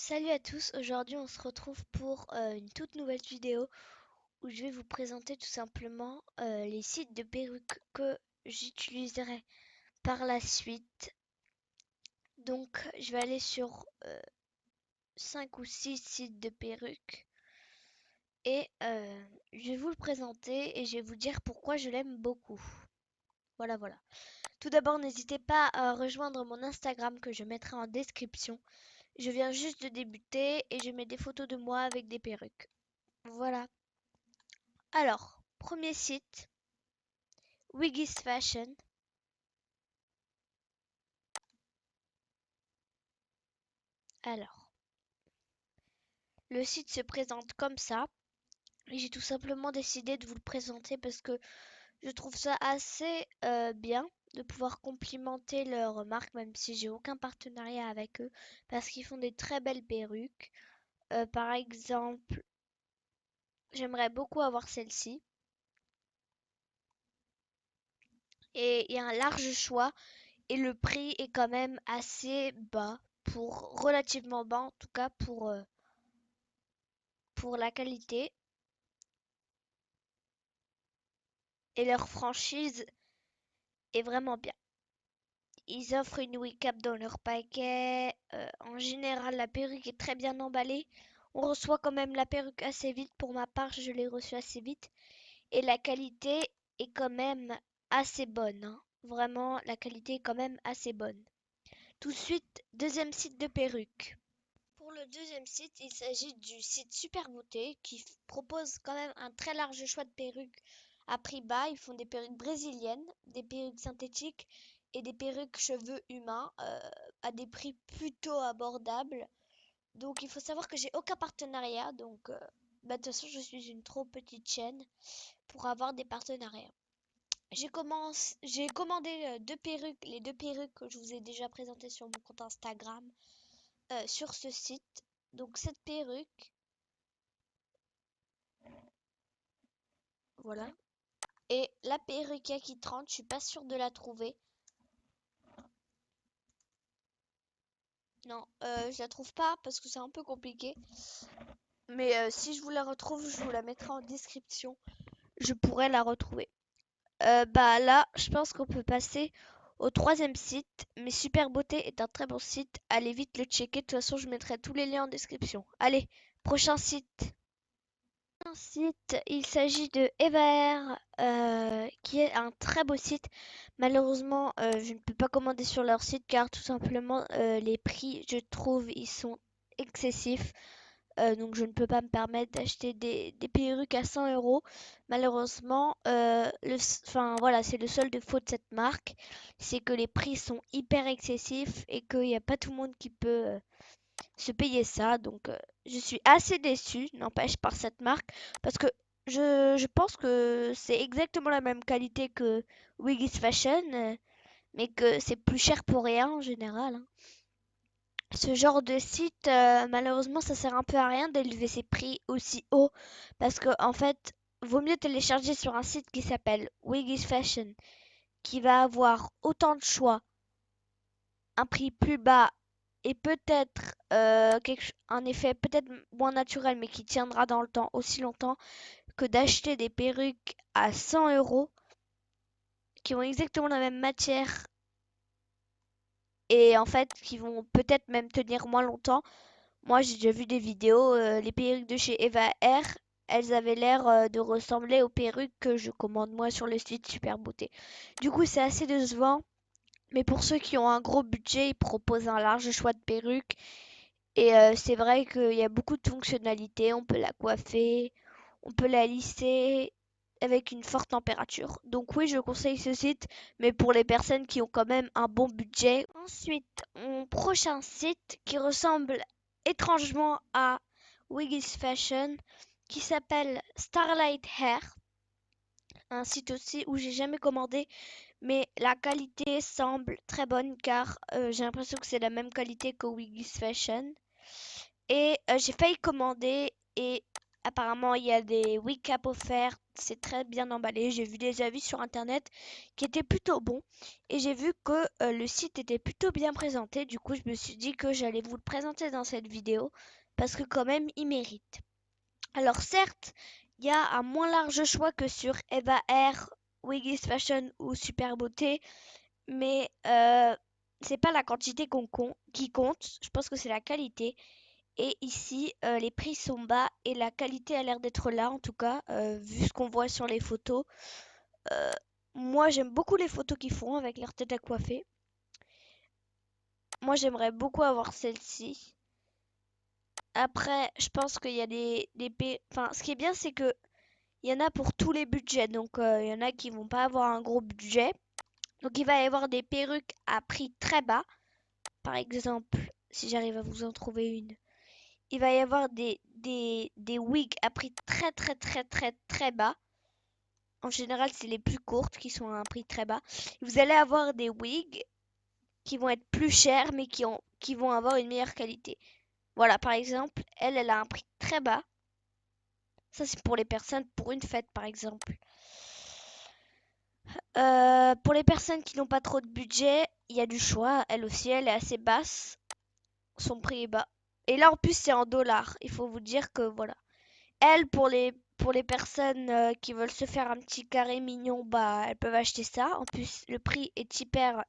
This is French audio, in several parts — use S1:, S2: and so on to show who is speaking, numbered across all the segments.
S1: Salut à tous, aujourd'hui on se retrouve pour une toute nouvelle vidéo où je vais vous présenter tout simplement les sites de perruques que j'utiliserai par la suite. Donc je vais aller sur 5 ou 6 sites de perruques et je vais vous le présenter et je vais vous dire pourquoi je l'aime beaucoup. Voilà. Tout d'abord n'hésitez pas à rejoindre mon Instagram que je mettrai en description. Je viens juste de débuter et je mets des photos de moi avec des perruques. Voilà. Alors, premier site, Wiggy's Fashion. Alors, le site se présente comme ça. Et j'ai tout simplement décidé de vous le présenter parce que je trouve ça assez bien de pouvoir complimenter leur marque, même si j'ai aucun partenariat avec eux, parce qu'ils font des très belles perruques. Par exemple, j'aimerais beaucoup avoir celle-ci. Et il y a un large choix et le prix est quand même assez bas, relativement bas en tout cas pour la qualité. Et leur franchise est vraiment bien. Ils offrent une wake up dans leur paquet. En général, la perruque est très bien emballée. On reçoit quand même la perruque assez vite. Pour ma part, je l'ai reçue assez vite. Et la qualité est quand même assez bonne, hein. Vraiment, la qualité est quand même assez bonne. Tout de suite, deuxième site de perruques. Pour le deuxième site, il s'agit du site Super Beauté qui propose quand même un très large choix de perruques à prix bas. Ils font des perruques brésiliennes, des perruques synthétiques et des perruques cheveux humains à des prix plutôt abordables. Donc il faut savoir que j'ai aucun partenariat. Donc de toute façon, je suis une trop petite chaîne pour avoir des partenariats. J'ai commandé deux perruques, les deux perruques que je vous ai déjà présentées sur mon compte Instagram sur ce site. Donc cette perruque, voilà. Et la perruque Aki 30, je suis pas sûre de la trouver. Non, je la trouve pas parce que c'est un peu compliqué. Mais si je vous la retrouve, je vous la mettrai en description. Je pourrais la retrouver. Bah là, je pense qu'on peut passer au troisième site. Mais Super Beauté est un très bon site. Allez vite le checker. De toute façon, je mettrai tous les liens en description. Allez, prochain site. Un site, il s'agit de Evaer, qui est un très beau site. Malheureusement, je ne peux pas commander sur leur site car tout simplement les prix, je trouve, ils sont excessifs. Donc je ne peux pas me permettre d'acheter des perruques à 100 euros. Malheureusement, enfin voilà, c'est le seul défaut de cette marque, c'est que les prix sont hyper excessifs et qu'il n'y a pas tout le monde qui peut se payer ça. Donc, je suis assez déçue, n'empêche, par cette marque, parce que je pense que c'est exactement la même qualité que Wiggy's Fashion, mais que c'est plus cher pour rien en général, hein. Ce genre de site, malheureusement, ça sert un peu à rien d'élever ses prix aussi haut, parce que en fait, vaut mieux télécharger sur un site qui s'appelle Wiggy's Fashion, qui va avoir autant de choix, un prix plus bas et peut-être un effet peut-être moins naturel mais qui tiendra dans le temps aussi longtemps que d'acheter des perruques à 100 euros qui ont exactement la même matière et en fait qui vont peut-être même tenir moins longtemps. Moi j'ai déjà vu des vidéos, les perruques de chez Eva Air, elles avaient l'air de ressembler aux perruques que je commande moi sur le site Super Beauté. Du coup c'est assez décevant. Mais pour ceux qui ont un gros budget, ils proposent un large choix de perruques. Et c'est vrai qu'il y a beaucoup de fonctionnalités. On peut la coiffer, on peut la lisser avec une forte température. Donc oui, je conseille ce site, mais pour les personnes qui ont quand même un bon budget. Ensuite, mon prochain site qui ressemble étrangement à Wiggy's Fashion, qui s'appelle Starlight Hair. Un site aussi où j'ai jamais commandé, mais la qualité semble très bonne car j'ai l'impression que c'est la même qualité que Wiggy's Fashion. Et j'ai failli commander et apparemment il y a des wake-up offertes c'est très bien emballé. J'ai vu des avis sur internet qui étaient plutôt bons et j'ai vu que le site était plutôt bien présenté. Du coup, je me suis dit que j'allais vous le présenter dans cette vidéo parce que quand même, il mérite. Alors certes, il y a un moins large choix que sur Eva Air, Wiggy's Fashion ou Super Beauté, mais c'est pas la quantité qui compte. Je pense que c'est la qualité. Et ici, les prix sont bas et la qualité a l'air d'être là, en tout cas, vu ce qu'on voit sur les photos. Euh, Moi, j'aime beaucoup les photos qu'ils font avec leur tête à coiffer. Moi, j'aimerais beaucoup avoir celle-ci. Après, je pense qu'il y a Enfin, ce qui est bien, c'est que il y en a pour tous les budgets. Donc, il y en a qui vont pas avoir un gros budget. Donc, il va y avoir des perruques à prix très bas. Par exemple, si j'arrive à vous en trouver une. Il va y avoir des wigs à prix très très très très très bas. En général, c'est les plus courtes qui sont à un prix très bas. Vous allez avoir des wigs qui vont être plus chers mais qui vont avoir une meilleure qualité. Voilà, par exemple, elle a un prix très bas. Ça, c'est pour les personnes pour une fête, par exemple. Pour les personnes qui n'ont pas trop de budget, il y a du choix. Elle aussi, elle est assez basse. Son prix est bas. Et là, en plus, c'est en dollars. Il faut vous dire que voilà. Elle, pour les personnes qui veulent se faire un petit carré mignon, bah, elles peuvent acheter ça. En plus, le prix est hyper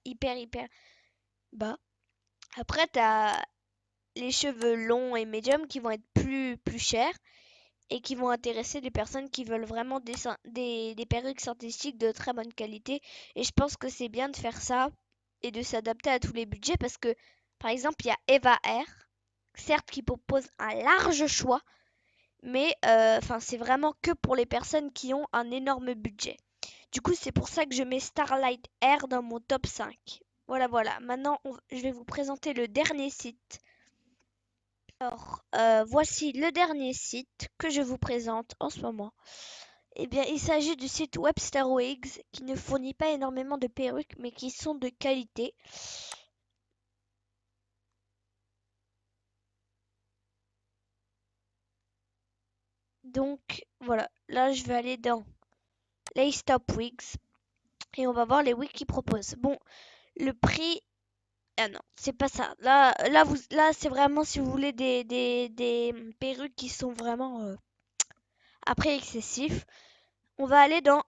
S1: bas. Après, t'as les cheveux longs et médiums qui vont être plus chers et qui vont intéresser des personnes qui veulent vraiment des perruques synthétiques de très bonne qualité. Et je pense que c'est bien de faire ça et de s'adapter à tous les budgets parce que, par exemple, il y a Eva Air, certes qui propose un large choix, mais enfin c'est vraiment que pour les personnes qui ont un énorme budget. Du coup, c'est pour ça que je mets Starlight Air dans mon top 5. Voilà, voilà. Maintenant, je vais vous présenter le dernier site. Alors, voici le dernier site que je vous présente en ce moment. Eh bien, il s'agit du site Webster Wigs qui ne fournit pas énormément de perruques, mais qui sont de qualité. Donc, voilà. Là, je vais aller dans Lace Top Wigs et on va voir les wigs qu'ils proposent. Bon, le prix. Ah non, c'est pas ça. Là, c'est vraiment si vous voulez des perruques qui sont vraiment après excessifs. On va aller dans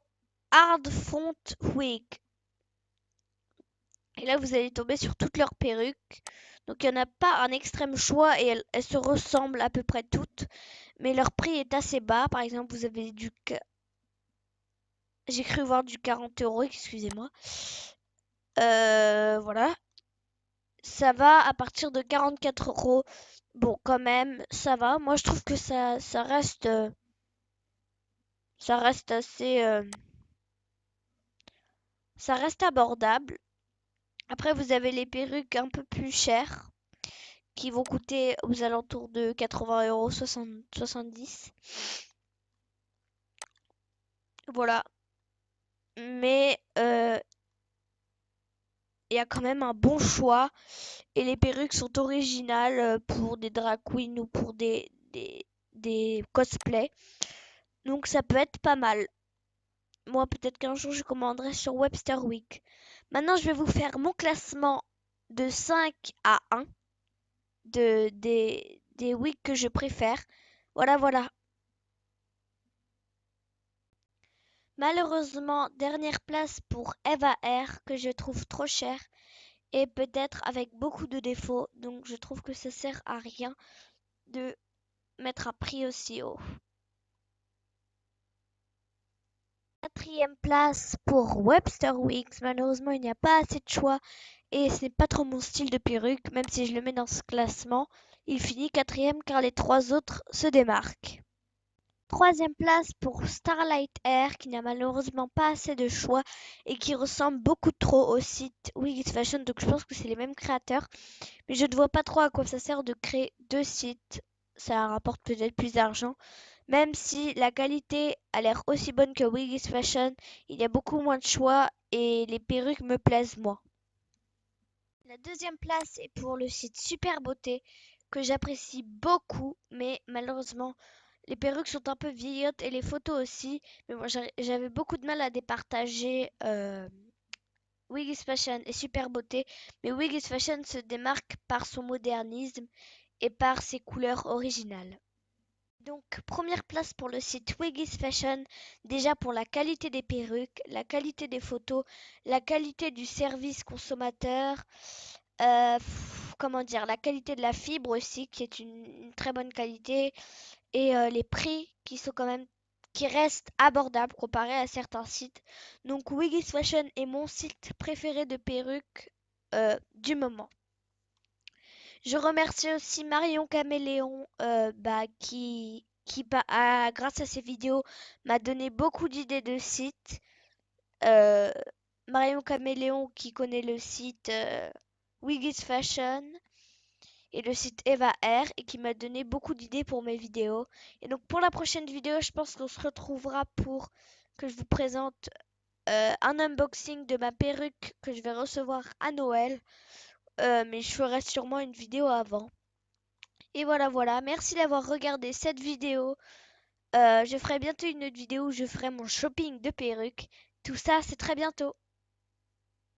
S1: Hard Font Wig. Et là, vous allez tomber sur toutes leurs perruques. Donc, il n'y en a pas un extrême choix et elles se ressemblent à peu près toutes. Mais leur prix est assez bas. Par exemple, vous avez du... J'ai cru voir du 40 euros, excusez-moi. Voilà. Ça va à partir de 44 euros. Bon, quand même, ça va. Moi, je trouve que ça reste assez, ça reste abordable. Après, vous avez les perruques un peu plus chères qui vont coûter aux alentours de 80 euros, 70. Voilà. Mais il y a quand même un bon choix et les perruques sont originales pour des drag queens ou pour des cosplays. Donc ça peut être pas mal. Moi, peut-être qu'un jour, je commanderai sur Webster Week. Maintenant, je vais vous faire mon classement de 5 à 1 des weeks que je préfère. Voilà, voilà. Malheureusement, dernière place pour Eva Air, que je trouve trop cher et peut-être avec beaucoup de défauts. Donc, je trouve que ça sert à rien de mettre un prix aussi haut. Quatrième place pour Webster Wigs. Malheureusement, il n'y a pas assez de choix et ce n'est pas trop mon style de perruque. Même si je le mets dans ce classement, il finit quatrième car les trois autres se démarquent. Troisième place pour Starlight Air qui n'a malheureusement pas assez de choix et qui ressemble beaucoup trop au site Wigs Fashion. Donc je pense que c'est les mêmes créateurs. Mais je ne vois pas trop à quoi ça sert de créer deux sites. Ça rapporte peut-être plus d'argent. Même si la qualité a l'air aussi bonne que Wigs Fashion, il y a beaucoup moins de choix et les perruques me plaisent moins. La deuxième place est pour le site Super Beauté que j'apprécie beaucoup, mais malheureusement Les perruques sont un peu vieillottes et les photos aussi. Mais moi, j'avais beaucoup de mal à départager Wiggis Fashion et Super Beauté. Mais Wiggis Fashion se démarque par son modernisme et par ses couleurs originales. Donc, première place pour le site Wiggis Fashion, déjà pour la qualité des perruques, la qualité des photos, la qualité du service consommateur, comment dire, la qualité de la fibre aussi, qui est une très bonne qualité, et les prix qui sont quand même, qui restent abordables comparé à certains sites. Donc, Wiggis Fashion est mon site préféré de perruques du moment. Je remercie aussi Marion Caméléon grâce à ses vidéos, m'a donné beaucoup d'idées de sites. Euh, Marion Caméléon qui connaît le site Wiggis Fashion et le site Eva R et qui m'a donné beaucoup d'idées pour mes vidéos. Et donc pour la prochaine vidéo, je pense qu'on se retrouvera pour que je vous présente un unboxing de ma perruque que je vais recevoir à Noël. Mais je ferai sûrement une vidéo avant. Et voilà, voilà. Merci d'avoir regardé cette vidéo. Je ferai bientôt une autre vidéo où je ferai mon shopping de perruques. Tout ça, c'est très bientôt.